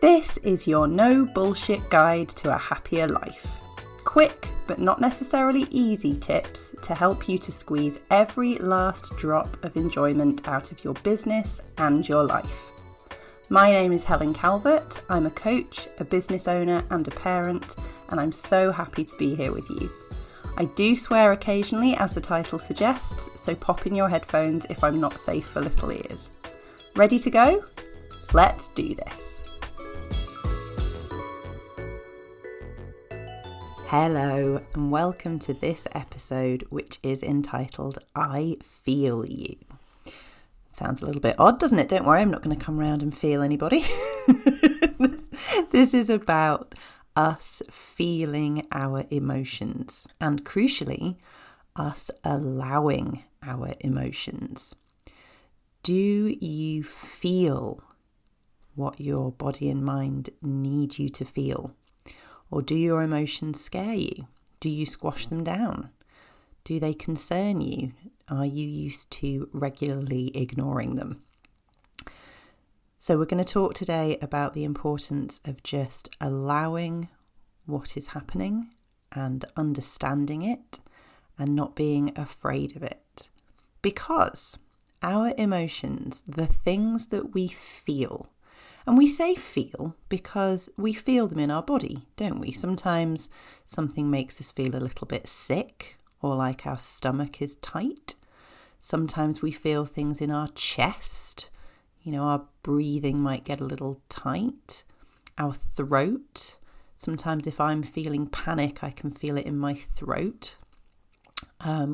This is your no bullshit guide to a happier life. Quick, but not necessarily easy tips to help you to squeeze every last drop of enjoyment out of your business and your life. My name is Helen Calvert. I'm a coach, a business owner and a parent, and I'm so happy to be here with you. I do swear occasionally, as the title suggests, so pop in your headphones if I'm not safe for little ears. Ready to go? Let's do this. Hello and welcome to this episode, which is entitled I Feel You. Sounds a little bit odd, doesn't it? Don't worry, I'm not going to come around and feel anybody. This is about us feeling our emotions and, crucially, us allowing our emotions. Do you feel what your body and mind need you to feel? Or do your emotions scare you? Do you squash them down? Do they concern you? Are you used to regularly ignoring them? So we're going to talk today about the importance of just allowing what is happening and understanding it and not being afraid of it. Because our emotions, the things that we feel, and we say feel because we feel them in our body, don't we? Sometimes something makes us feel a little bit sick or like our stomach is tight. Sometimes we feel things in our chest. You know, our breathing might get a little tight. Our throat. Sometimes if I'm feeling panic, I can feel it in my throat.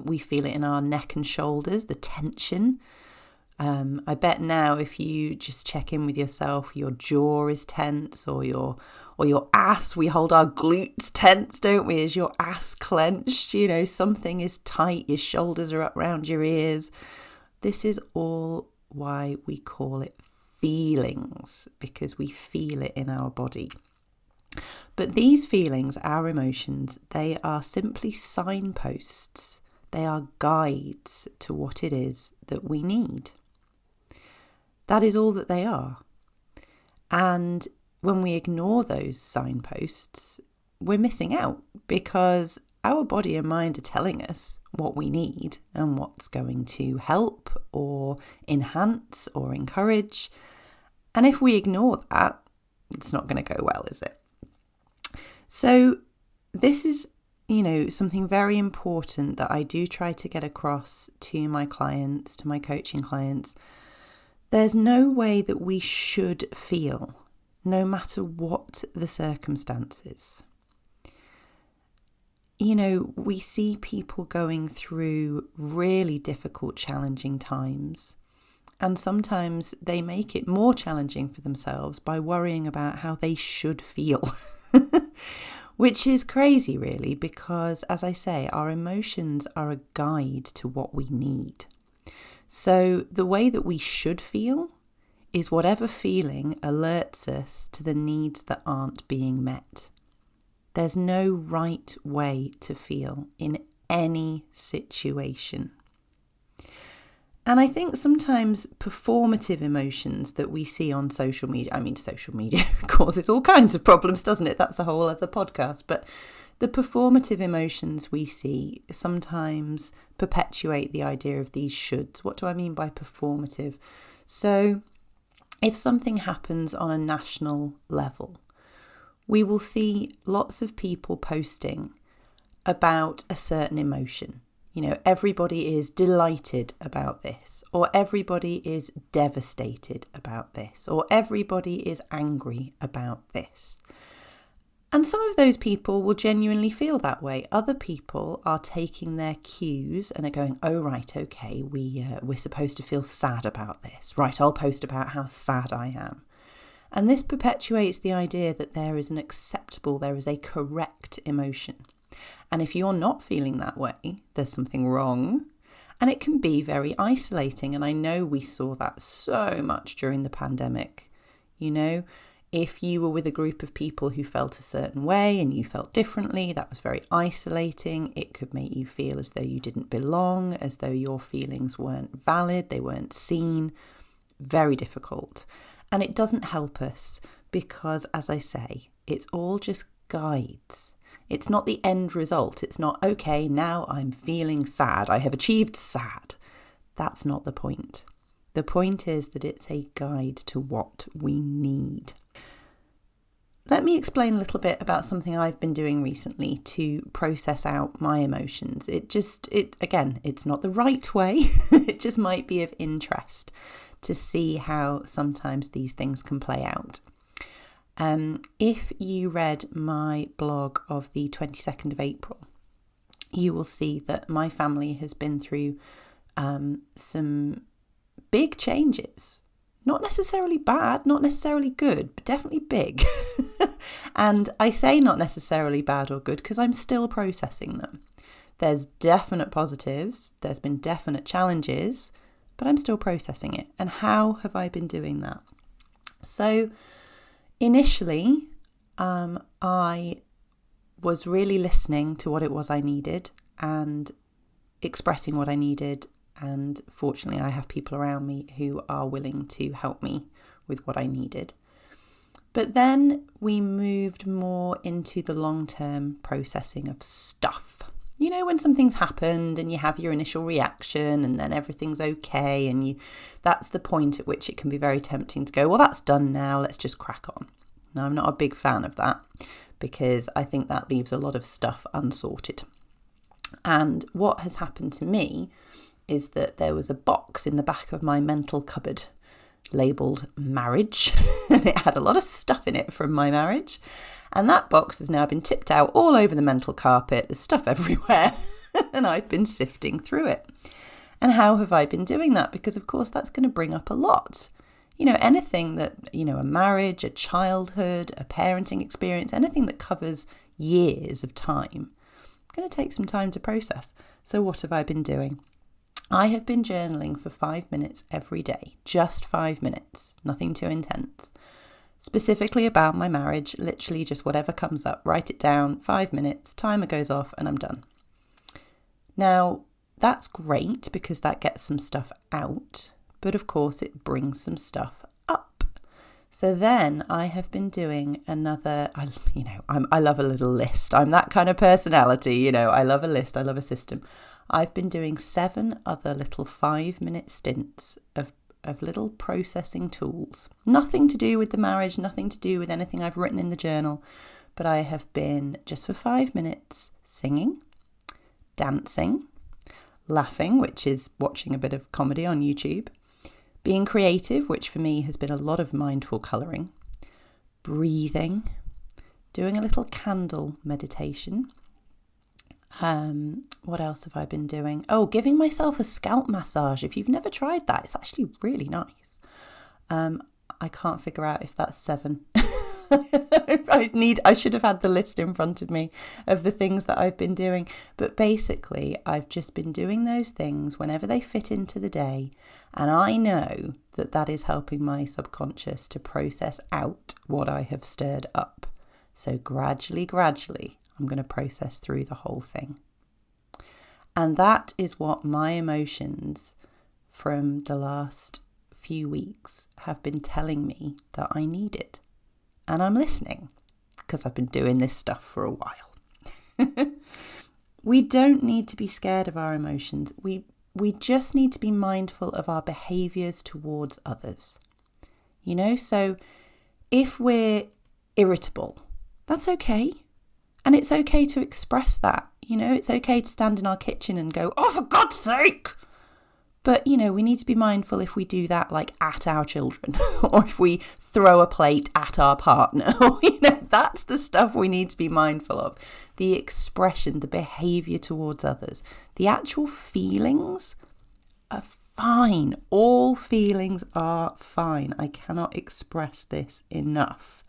We feel it in our neck and shoulders, the tension. I bet now if you just check in with yourself, your jaw is tense or your ass. We hold our glutes tense, don't we? Is your ass clenched? You know, something is tight. Your shoulders are up around your ears. This is all why we call it feelings, because we feel it in our body. But these feelings, our emotions, they are simply signposts. They are guides to what it is that we need. That is all that they are. And when we ignore those signposts, we're missing out because our body and mind are telling us what we need and what's going to help or enhance or encourage. And if we ignore that, it's not going to go well, is it? So this is, something very important that I do try to get across to my clients, to my coaching clients. There's no way that we should feel, no matter what the circumstances. We see people going through really difficult, challenging times, and sometimes they make it more challenging for themselves by worrying about how they should feel, which is crazy, really, because, as I say, our emotions are a guide to what we need. So the way that we should feel is whatever feeling alerts us to the needs that aren't being met. There's no right way to feel in any situation. And I think sometimes performative emotions that we see on social media causes all kinds of problems, doesn't it? That's a whole other podcast. But the performative emotions we see sometimes perpetuate the idea of these shoulds. What do I mean by performative? So if something happens on a national level, we will see lots of people posting about a certain emotion. Everybody is delighted about this, or everybody is devastated about this, or everybody is angry about this. And some of those people will genuinely feel that way. Other people are taking their cues and are going, oh, right, okay, we're supposed to feel sad about this. Right, I'll post about how sad I am. And this perpetuates the idea that there is a correct emotion. And if you're not feeling that way, there's something wrong. And it can be very isolating. And I know we saw that so much during the pandemic. If you were with a group of people who felt a certain way and you felt differently, that was very isolating. It could make you feel as though you didn't belong, as though your feelings weren't valid, they weren't seen. Very difficult. And it doesn't help us because, as I say, it's all just guides. It's not the end result. It's not, okay, now I'm feeling sad. I have achieved sad. That's not the point. The point is that it's a guide to what we need. Let me explain a little bit about something I've been doing recently to process out my emotions. Again, it's not the right way. It just might be of interest to see how sometimes these things can play out. If you read my blog of the 22nd of April, you will see that my family has been through some big changes. Not necessarily bad, not necessarily good, but definitely big. And I say not necessarily bad or good because I'm still processing them. There's definite positives, there's been definite challenges, but I'm still processing it. And how have I been doing that? So initially, I was really listening to what it was I needed and expressing what I needed. And fortunately, I have people around me who are willing to help me with what I needed. But then we moved more into the long-term processing of stuff. You know, when something's happened and you have your initial reaction and then everything's okay, and that's the point at which it can be very tempting to go, well, that's done now, let's just crack on. Now, I'm not a big fan of that because I think that leaves a lot of stuff unsorted. And what has happened to me is that there was a box in the back of my mental cupboard labelled marriage, and it had a lot of stuff in it from my marriage. And that box has now been tipped out all over the mental carpet. There's stuff everywhere, and I've been sifting through it. And how have I been doing that? Because, of course, that's going to bring up a lot. You know, anything that, a marriage, a childhood, a parenting experience, anything that covers years of time, it's going to take some time to process. So what have I been doing? I have been journaling for 5 minutes every day, just 5 minutes, nothing too intense. Specifically about my marriage, literally just whatever comes up, write it down, 5 minutes, timer goes off and I'm done. Now, that's great because that gets some stuff out, but of course it brings some stuff up. So then I have been doing another, I love a little list. I'm that kind of personality, I love a list, I love a system. I've been doing 7 other little 5-minute stints of little processing tools. Nothing to do with the marriage, nothing to do with anything I've written in the journal, but I have been just for 5 minutes singing, dancing, laughing, which is watching a bit of comedy on YouTube, being creative, which for me has been a lot of mindful colouring, breathing, doing a little candle meditation. What else have I been doing? Oh, giving myself a scalp massage. If you've never tried that, it's actually really nice. I can't figure out if that's 7. I should have had the list in front of me of the things that I've been doing. But basically, I've just been doing those things whenever they fit into the day. And I know that that is helping my subconscious to process out what I have stirred up. So gradually, I'm going to process through the whole thing. And that is what my emotions from the last few weeks have been telling me that I needed. And I'm listening because I've been doing this stuff for a while. We don't need to be scared of our emotions. We just need to be mindful of our behaviours towards others. So if we're irritable, that's okay. And it's okay to express that. It's okay to stand in our kitchen and go, oh, for God's sake. But, we need to be mindful if we do that like at our children or if we throw a plate at our partner. That's the stuff we need to be mindful of. The expression, the behaviour towards others. The actual feelings are fine. All feelings are fine. I cannot express this enough.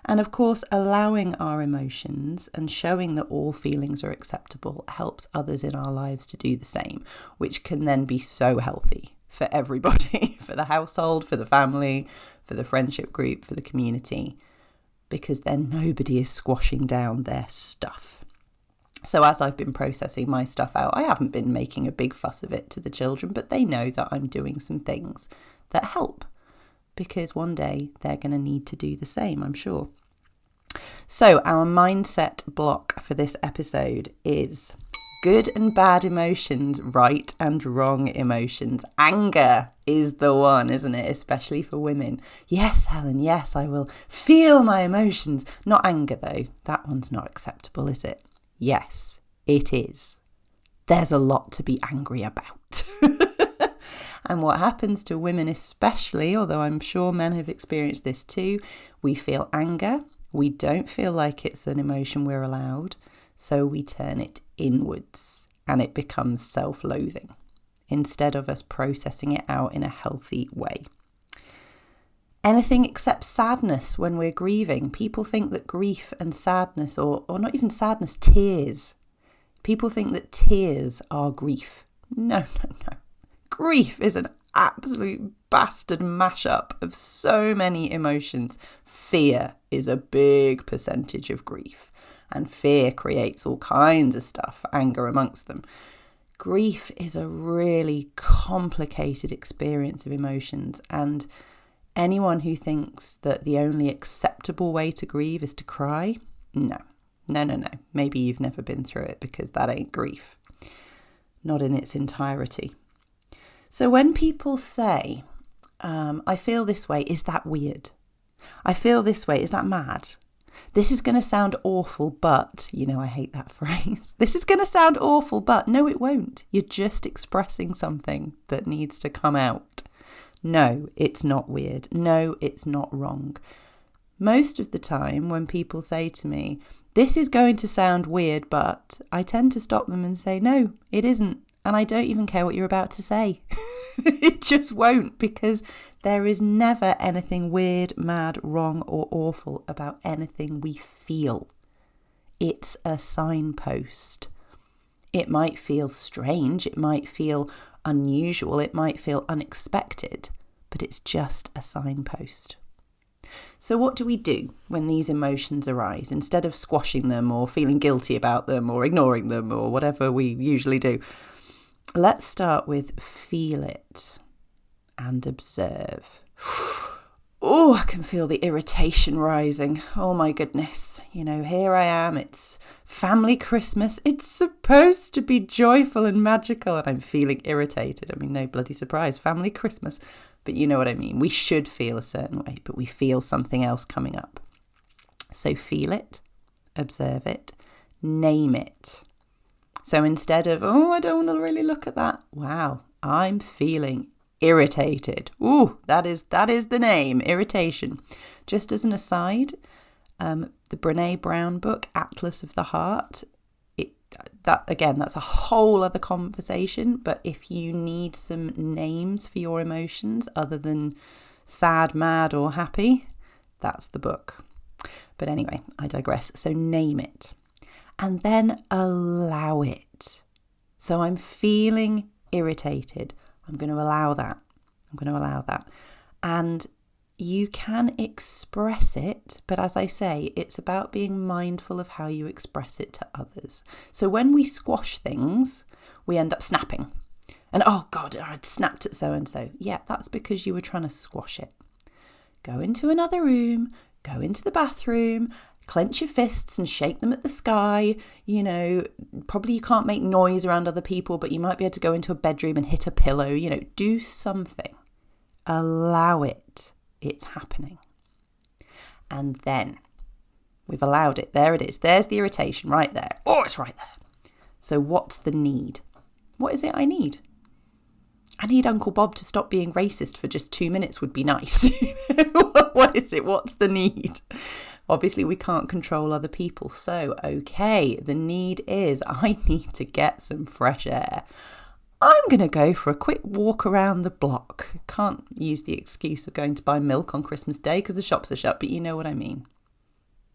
And of course, allowing our emotions and showing that all feelings are acceptable helps others in our lives to do the same, which can then be so healthy for everybody, for the household, for the family, for the friendship group, for the community, because then nobody is squashing down their stuff. So as I've been processing my stuff out, I haven't been making a big fuss of it to the children, but they know that I'm doing some things that help. because one day they're going to need to do the same, I'm sure. So our mindset block for this episode is good and bad emotions, right and wrong emotions. Anger is the one, isn't it? Especially for women. Yes, Helen, yes, I will feel my emotions. Not anger, though. That one's not acceptable, is it? Yes, it is. There's a lot to be angry about. And what happens to women especially, although I'm sure men have experienced this too, we feel anger. We don't feel like it's an emotion we're allowed. So we turn it inwards and it becomes self-loathing instead of us processing it out in a healthy way. Anything except sadness when we're grieving. People think that grief and sadness, or not even sadness, tears. People think that tears are grief. No. Grief is an absolute bastard mashup of so many emotions. Fear is a big percentage of grief. And fear creates all kinds of stuff, anger amongst them. Grief is a really complicated experience of emotions. And anyone who thinks that the only acceptable way to grieve is to cry, no. Maybe you've never been through it, because that ain't grief. Not in its entirety. So when people say, I feel this way, is that weird? I feel this way, is that mad? This is going to sound awful, but, I hate that phrase. This is going to sound awful, but no, it won't. You're just expressing something that needs to come out. No, it's not weird. No, it's not wrong. Most of the time when people say to me, this is going to sound weird, but I tend to stop them and say, no, it isn't. And I don't even care what you're about to say. It just won't, because there is never anything weird, mad, wrong, or awful about anything we feel. It's a signpost. It might feel strange, it might feel unusual, it might feel unexpected, but it's just a signpost. So what do we do when these emotions arise? Instead of squashing them or feeling guilty about them or ignoring them or whatever we usually do, let's start with feel it and observe. Oh, I can feel the irritation rising. Oh my goodness. Here I am. It's family Christmas. It's supposed to be joyful and magical, and I'm feeling irritated. I mean, no bloody surprise. Family Christmas. But you know what I mean. We should feel a certain way, but we feel something else coming up. So feel it, observe it, name it. So instead of, I don't want to really look at that. Wow, I'm feeling irritated. Ooh, that is the name, irritation. Just as an aside, the Brené Brown book, Atlas of the Heart, that's a whole other conversation. But if you need some names for your emotions other than sad, mad, or happy, that's the book. But anyway, I digress. So name it. And then allow it. So I'm feeling irritated. I'm going to allow that. And you can express it, but as I say, it's about being mindful of how you express it to others. So when we squash things, we end up snapping. And oh God, I'd snapped at so-and-so. Yeah, that's because you were trying to squash it. Go into another room, go into the bathroom, clench your fists and shake them at the sky. Probably you can't make noise around other people, but you might be able to go into a bedroom and hit a pillow. Do something. Allow it. It's happening. And then we've allowed it. There it is. There's the irritation right there. Oh, it's right there. So what's the need? What is it I need? I need Uncle Bob to stop being racist for just 2 minutes would be nice. What is it? What's the need? Obviously, we can't control other people. So, okay, the need is I need to get some fresh air. I'm going to go for a quick walk around the block. Can't use the excuse of going to buy milk on Christmas Day because the shops are shut, but you know what I mean.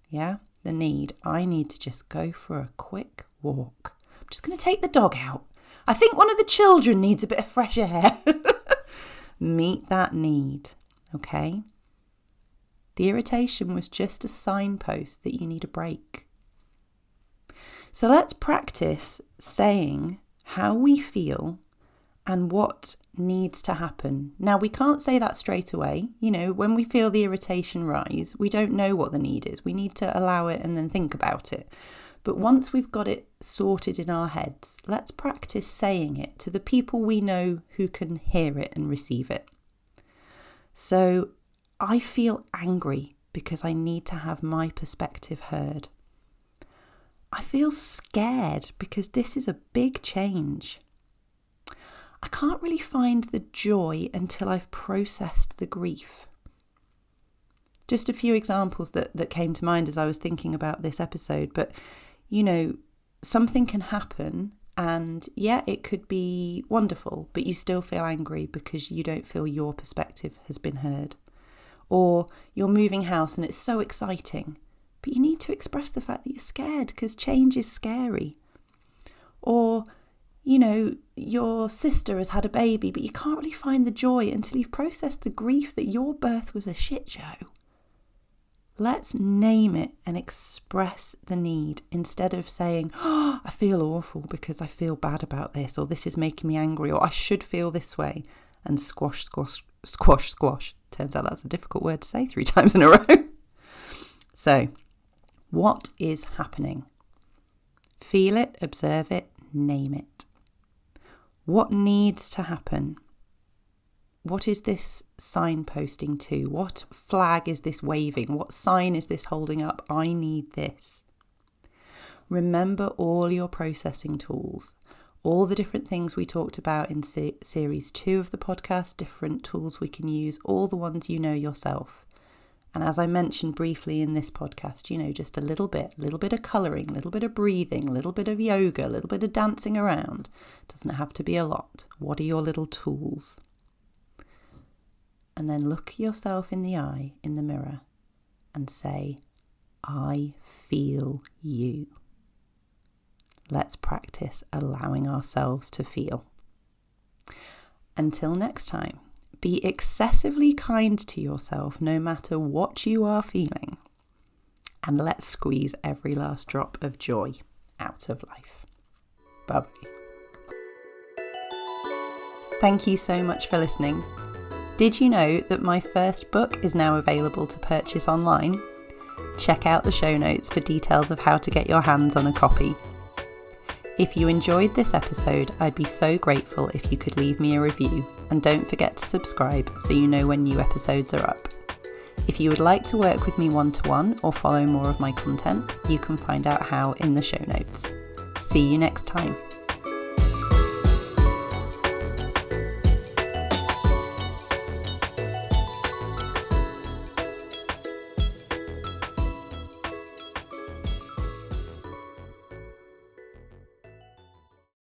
Yeah, the need. I need to just go for a quick walk. I'm just going to take the dog out. I think one of the children needs a bit of fresh air. Meet that need, okay? The irritation was just a signpost that you need a break. So let's practice saying how we feel and what needs to happen. Now, we can't say that straight away. When we feel the irritation rise, we don't know what the need is. We need to allow it and then think about it. But once we've got it sorted in our heads, let's practice saying it to the people we know who can hear it and receive it. So, I feel angry because I need to have my perspective heard. I feel scared because this is a big change. I can't really find the joy until I've processed the grief. Just a few examples that came to mind as I was thinking about this episode, but something can happen and it could be wonderful, but you still feel angry because you don't feel your perspective has been heard. Or you're moving house and it's so exciting, but you need to express the fact that you're scared because change is scary. Or, your sister has had a baby, but you can't really find the joy until you've processed the grief that your birth was a shit show. Let's name it and express the need instead of saying, I feel awful because I feel bad about this, or this is making me angry, or I should feel this way, and squash. Turns out that's a difficult word to say 3 times in a row. So, what is happening? Feel it, observe it, name it. What needs to happen? What is this signposting to? What flag is this waving? What sign is this holding up? I need this. Remember all your processing tools, all the different things we talked about in series 2 of the podcast, different tools we can use, all the ones you know yourself. And as I mentioned briefly in this podcast, just a little bit of colouring, a little bit of breathing, a little bit of yoga, a little bit of dancing around. Doesn't have to be a lot. What are your little tools? And then look yourself in the eye, in the mirror, and say, I feel you. Let's practice allowing ourselves to feel. Until next time, be excessively kind to yourself no matter what you are feeling. And let's squeeze every last drop of joy out of life. Bye-bye. Thank you so much for listening. Did you know that my first book is now available to purchase online? Check out the show notes for details of how to get your hands on a copy. If you enjoyed this episode, I'd be so grateful if you could leave me a review, and don't forget to subscribe so you know when new episodes are up. If you would like to work with me one-to-one or follow more of my content, you can find out how in the show notes. See you next time.